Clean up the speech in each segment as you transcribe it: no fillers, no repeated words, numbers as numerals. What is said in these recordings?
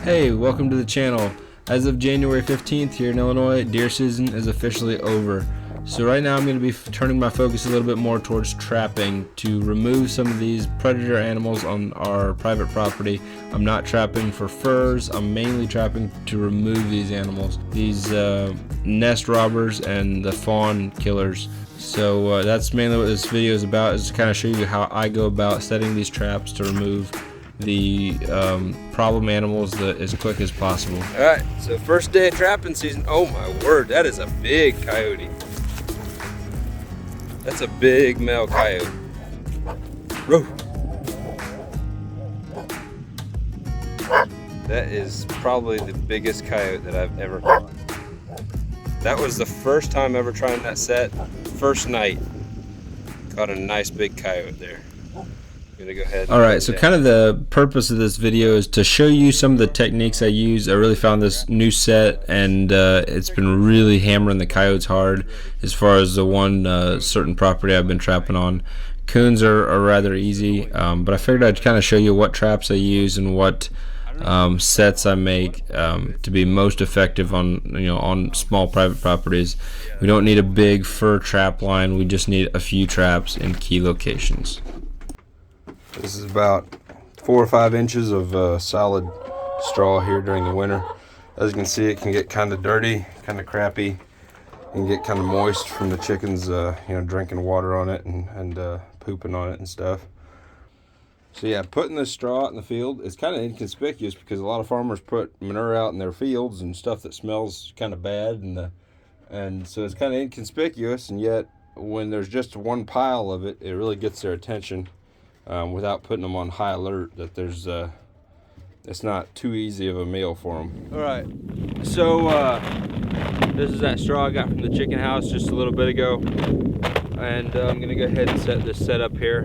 Hey, welcome to the channel. As of January 15th here in Illinois, deer season is officially over. So right now I'm going to be turning my focus a little bit more towards trapping to remove some of these predator animals on our private property. I'm not trapping for furs, I'm mainly trapping to remove these animals, these nest robbers and the fawn killers. So that's mainly what this video is about, is to kind of show you how I go about setting these traps to remove the problem animals as quick as possible. Alright, so first day of trapping season. Oh my word, that is a big coyote. That's a big male coyote. Whoa. That is probably the biggest coyote that I've ever caught. That was the first time ever trying that set. First night. Caught a nice big coyote there. Gonna go ahead. Alright, so kind of the purpose of this video is to show you some of the techniques I use. I really found this new set and it's been really hammering the coyotes hard as far as the one certain property I've been trapping on. Coons are rather easy, but I figured I'd kind of show you what traps I use and what sets I make to be most effective on small private properties. We don't need a big fur trap line, we just need a few traps in key locations. This is about 4 or 5 inches of solid straw here during the winter. As you can see, it can get kind of dirty, kind of crappy, and get kind of moist from the chickens, drinking water on it and pooping on it and stuff. So yeah, putting this straw out in the field is kind of inconspicuous because a lot of farmers put manure out in their fields and stuff that smells kind of bad, and so it's kind of inconspicuous. And yet, when there's just one pile of it, it really gets their attention. Without putting them on high alert that there's it's not too easy of a meal for them. All right, so this is that straw I got from the chicken house just a little bit ago, and I'm gonna go ahead and set this set up here.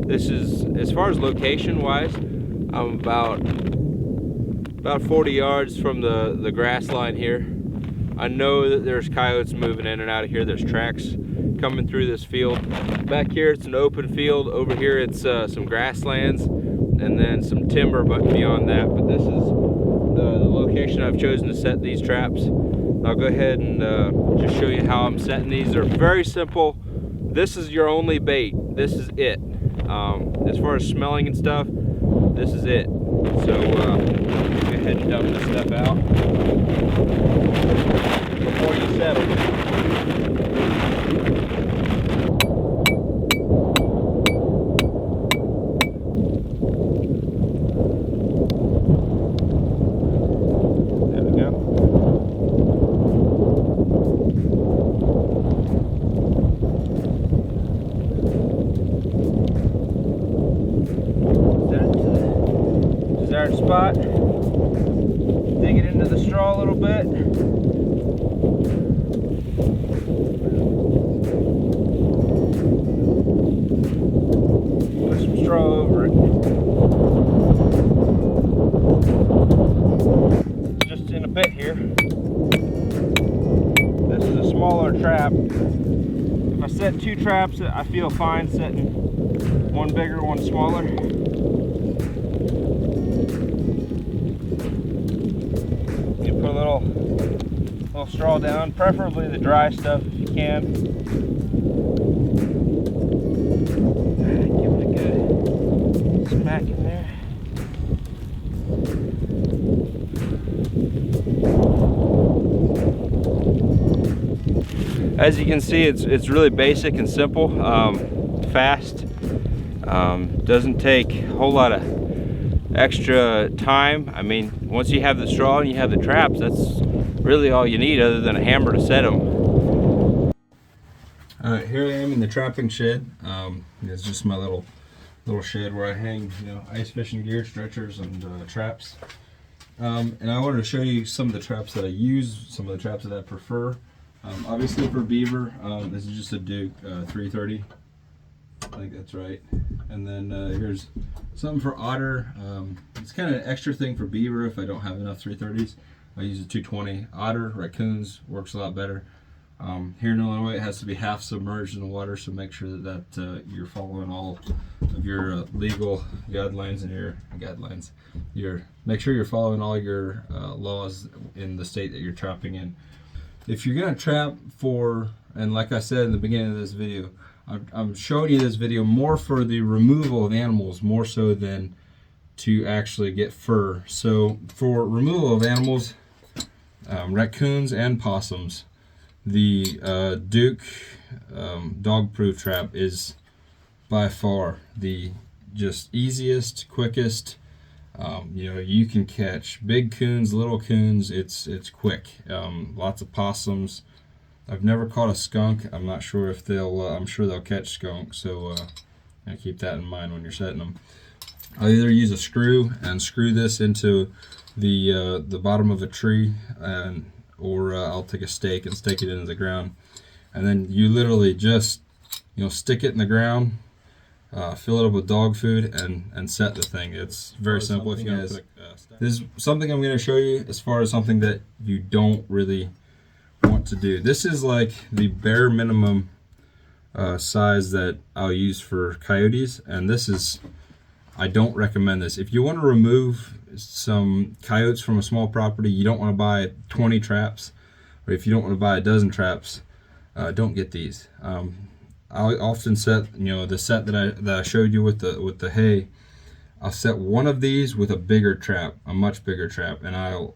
This is, as far as location wise, I'm about 40 yards from the grass line here. I know that there's coyotes moving in and out of here. There's tracks coming through this field. Back here it's an open field. Over here it's some grasslands and then some timber beyond that. But this is the location I've chosen to set these traps. I'll go ahead and just show you how I'm setting these. They're very simple. This is your only bait. This is it. As far as smelling and stuff, this is it. So go ahead and dump this stuff out before you set them. Spot, dig it into the straw a little bit. Put some straw over it. Just in a bit here. This is a smaller trap. If I set 2 traps, I feel fine setting one bigger, one smaller. Put a little straw down, preferably the dry stuff if you can. Give it a good smack in there. As you can see, it's really basic and simple, fast. Doesn't take a whole lot of extra time. I mean, once you have the straw and you have the traps, that's really all you need other than a hammer to set them. Alright, here I am in the trapping shed. It's just my little shed where I hang ice fishing gear, stretchers, and traps. And I wanted to show you some of the traps that I use, some of the traps that I prefer. Obviously for beaver, this is just a Duke 330. I think that's right. And then here's something for otter. It's kind of an extra thing for beaver if I don't have enough 330s. I use a 220. Otter, raccoons works a lot better. Here in Illinois, it has to be half submerged in the water, so make sure that you're following all of your legal guidelines and your guidelines. Make sure you're following all your laws in the state that you're trapping in. If you're gonna trap for, and like I said in the beginning of this video, I'm showing you this video more for the removal of animals, more so than to actually get fur. So for removal of animals, raccoons and possums, the Duke dog proof trap is by far the just easiest, quickest. You know, you can catch big coons, little coons. It's quick. Lots of possums. I've never caught a skunk. I'm not sure if they'll. I'm sure they'll catch skunks. So keep that in mind when you're setting them. I'll either use a screw and screw this into the bottom of a tree, or I'll take a stake and stake it into the ground, and then you literally just stick it in the ground, fill it up with dog food, and set the thing. It's very simple. If you guys, this is something I'm going to show you as far as something that you don't really want to do. This is like the bare minimum size that I'll use for coyotes, and this is, I don't recommend this. If you want to remove some coyotes from a small property, you don't want to buy 20 traps, or if you don't want to buy a dozen traps, don't get these. I often set, the set that I showed you with the hay, I'll set one of these with a bigger trap, a much bigger trap, and I'm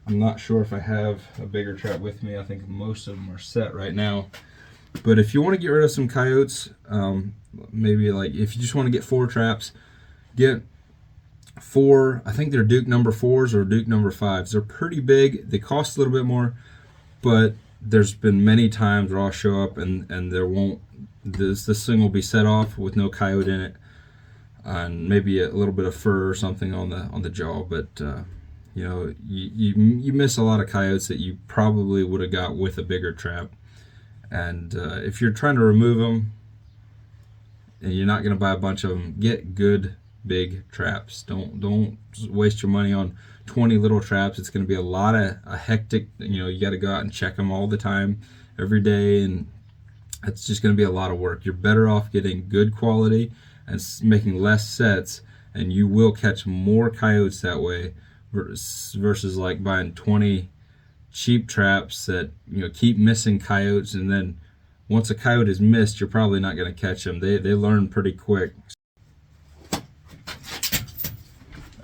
not sure if I have a bigger trap with me. I think most of them are set right now. But if you want to get rid of some coyotes, maybe like if you just want to get 4 traps, get 4, I think they're Duke number 4s or Duke number 5s. They're pretty big. They cost a little bit more, but there's been many times where I'll show up and there won't, this thing will be set off with no coyote in it, and maybe a little bit of fur or something on the jaw, but you miss a lot of coyotes that you probably would have got with a bigger trap. And if you're trying to remove them and you're not going to buy a bunch of them, get good big traps. Don't waste your money on 20 little traps. It's going to be a hectic, you got to go out and check them all the time, every day, and it's just going to be a lot of work. You're better off getting good quality and making less sets, and you will catch more coyotes that way versus like buying 20 cheap traps that keep missing coyotes, and then once a coyote is missed, you're probably not going to catch them. They learn pretty quick.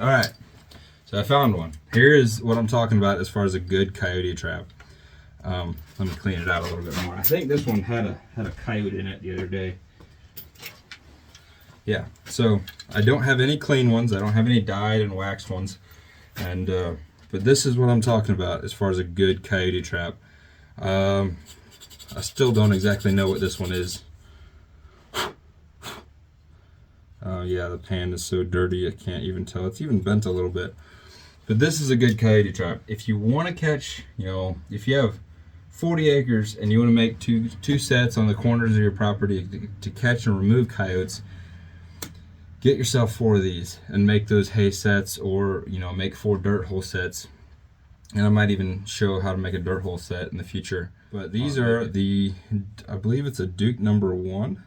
All right, so I found one. Here is what I'm talking about as far as a good coyote trap. Let me clean it out a little bit more. I think this one had a coyote in it the other day. Yeah, so I don't have any clean ones. I don't have any dyed and waxed ones, and but this is what I'm talking about as far as a good coyote trap. I still don't exactly know what this one is. Oh yeah, the pan is so dirty I can't even tell. It's even bent a little bit. But this is a good coyote trap. If you want to catch, if you have 40 acres and you want to make two sets on the corners of your property to catch and remove coyotes, get yourself 4 of these and make those hay sets, or make 4 dirt hole sets. And I might even show how to make a dirt hole set in the future. But these are I believe it's a Duke number 1.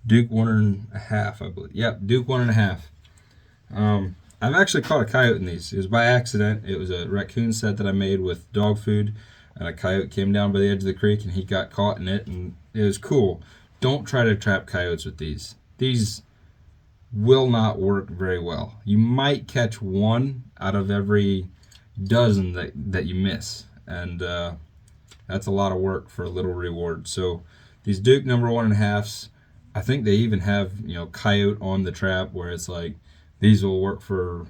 Duke 1.5, I believe. Yep, Duke 1.5. I've actually caught a coyote in these. It was by accident. It was a raccoon set that I made with dog food, and a coyote came down by the edge of the creek and he got caught in it, and it was cool. Don't try to trap coyotes with these. These will not work very well. You might catch 1 out of every dozen that you miss, and that's a lot of work for a little reward. So these Duke number 1.5s, I think they even have coyote on the trap, where it's like these will work for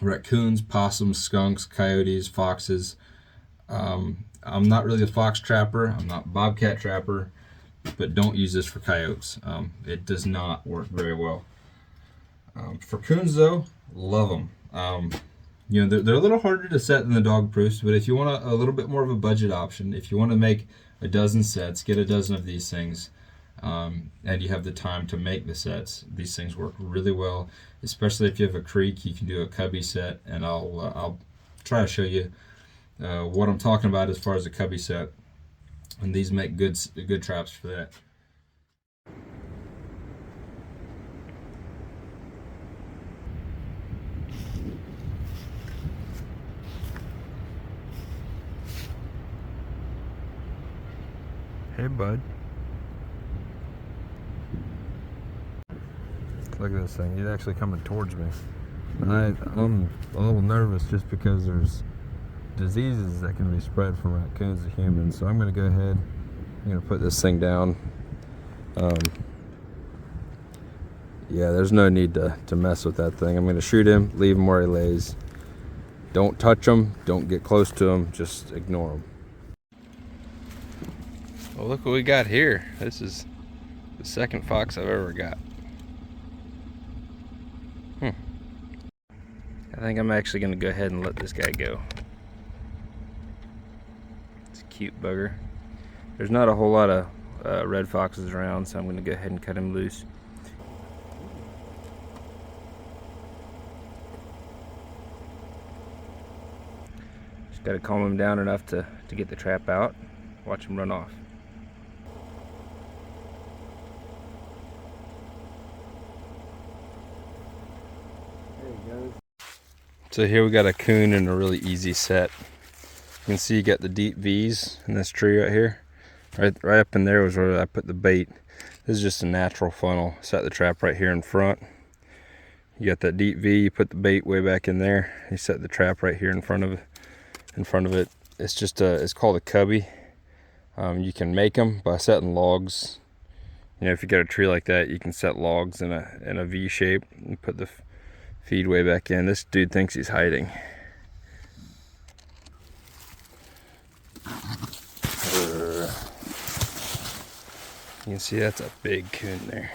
raccoons, possums, skunks, coyotes, foxes. I'm not really a fox trapper. I'm not a bobcat trapper, but don't use this for coyotes. It does not work very well. For coons though, love them. They're a little harder to set than the dog proofs, but if you want a little bit more of a budget option, if you want to make a dozen sets, get a dozen of these things. and you have the time to make the sets, these things work really well. Especially if you have a creek, you can do a cubby set, and I'll try to show you what I'm talking about as far as a cubby set. And these make good traps for that. Hey, bud. Look at this thing. He's actually coming towards me. And I'm a little nervous just because there's diseases that can be spread from raccoons to humans. So I'm going to go ahead. I'm going to put this thing down. Yeah, there's no need to mess with that thing. I'm going to shoot him, leave him where he lays. Don't touch him. Don't get close to him. Just ignore him. Well, look what we got here. This is the second fox I've ever got. I think I'm actually going to go ahead and let this guy go. It's a cute bugger. There's not a whole lot of red foxes around, so I'm going to go ahead and cut him loose. Just got to calm him down enough to get the trap out. Watch him run off. So here we got a coon in a really easy set. You can see you got the deep V's in this tree right here. Right up in there was where I put the bait. This is just a natural funnel. Set the trap right here in front. You got that deep V, you put the bait way back in there. You set the trap right here in front of it. It's just it's called a cubby. You can make them by setting logs. You know, if you got a tree like that, you can set logs in a V shape and put the feed way back in. This dude thinks he's hiding. You can see that's a big coon there.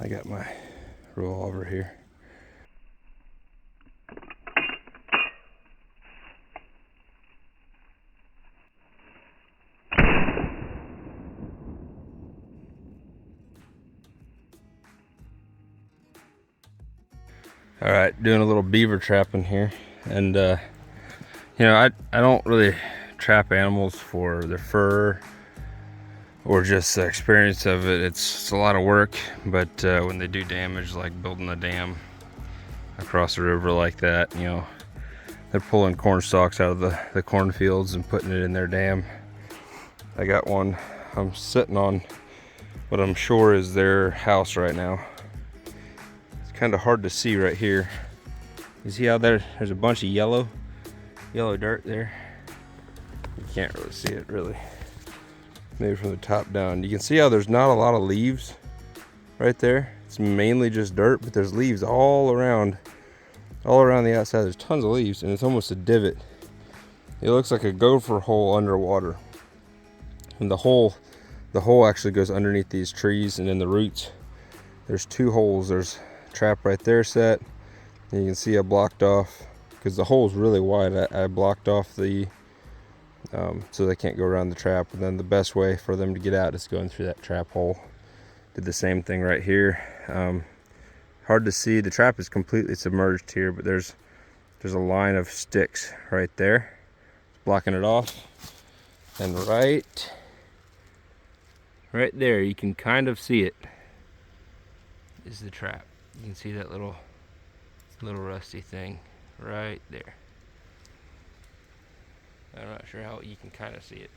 I got my revolver here. All right, doing a little beaver trapping here, and you know, I don't really trap animals for their fur or just the experience of it. It's a lot of work, but when they do damage, like building a dam across a river like that, you know, they're pulling corn stalks out of the cornfields and putting it in their dam. I got one. I'm sitting on what I'm sure is their house right now. Kind of hard to see right here. You see how there's a bunch of yellow dirt there? You can't really see it really. Maybe from the top down. You can see how there's not a lot of leaves right there. It's mainly just dirt, but there's leaves all around the outside. There's tons of leaves, and it's almost a divot. It looks like a gopher hole underwater. And the hole actually goes underneath these trees, and in the roots, there's two holes. There's trap right there set, and you can see I blocked off, because the hole is really wide, I blocked off the so they can't go around the trap, and then the best way for them to get out is going through that trap hole. Did the same thing right here. Hard to see, the trap is completely submerged here, but there's a line of sticks right there blocking it off, and right there you can kind of see it is the trap. You can see that little rusty thing right there. I'm not sure how you can kind of see it,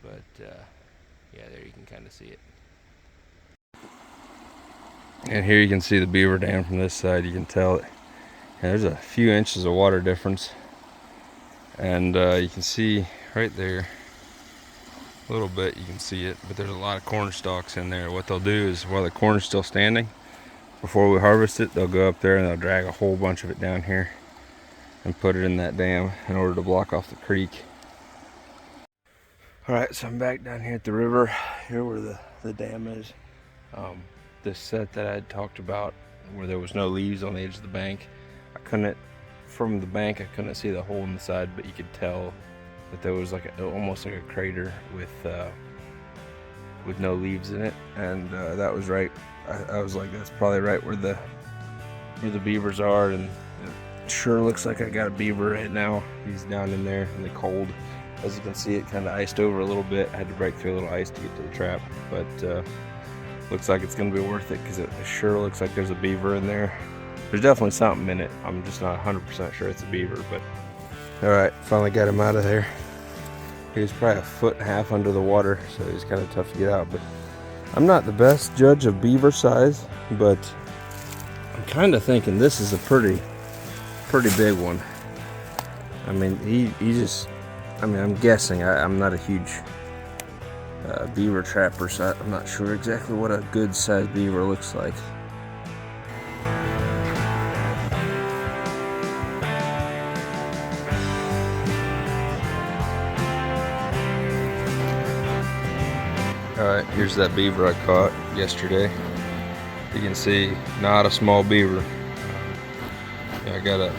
but yeah, there you can kind of see it. And here you can see the beaver dam from this side. You can tell it. And there's a few inches of water difference, and you can see right there a little bit. You can see it, but there's a lot of corn stalks in there. What they'll do is, while the corn is still standing, before we harvest it, they'll go up there and they'll drag a whole bunch of it down here and put it in that dam in order to block off the creek. All right, so I'm back down here at the river, here where the dam is. This set that I had talked about, where there was no leaves on the edge of the bank, from the bank I couldn't see the hole in the side, but you could tell that there was almost like a crater with with no leaves in it, and that was right. I was like, that's probably right where the beavers are, and it sure looks like I got a beaver right now. He's down in there in the cold. As you can see, it kind of iced over a little bit. I had to break through a little ice to get to the trap, but looks like it's going to be worth it because it sure looks like there's a beaver in there. There's definitely something in it. I'm just not 100% sure it's a beaver, but all right, finally got him out of there. He was probably 1.5 feet under the water, so he's kind of tough to get out. But I'm not the best judge of beaver size, but I'm kind of thinking this is a pretty big one. I mean, he just, I mean, I'm guessing. I'm not a huge beaver trapper, so I'm not sure exactly what a good sized beaver looks like. Alright, here's that beaver I caught yesterday. You can see, not a small beaver. I got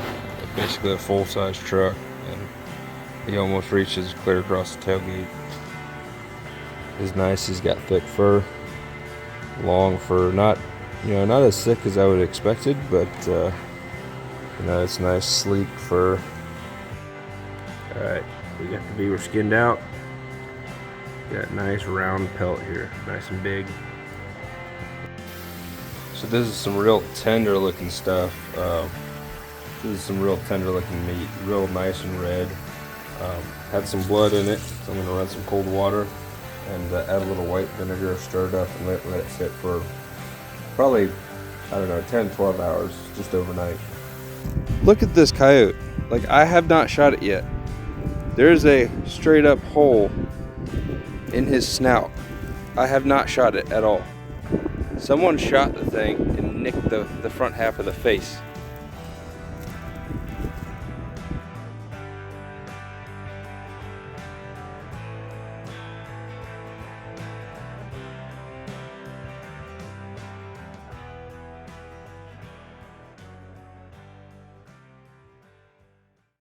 basically a full-size truck, and he almost reaches clear across the tailgate. He's nice. He's got thick fur, long fur, not as thick as I would have expected, but it's nice, sleek fur. Alright, we got the beaver skinned out. Got a nice round pelt here, nice and big. So this is some real tender looking stuff. This is some real tender looking meat, real nice and red. Had some blood in it, so I'm gonna run some cold water and add a little white vinegar, stir it up, and let it sit for probably, I don't know, 10-12 hours, just overnight. Look at this coyote. Like, I have not shot it yet. There's a straight up hole in his snout. I have not shot it at all. Someone shot the thing and nicked the front half of the face.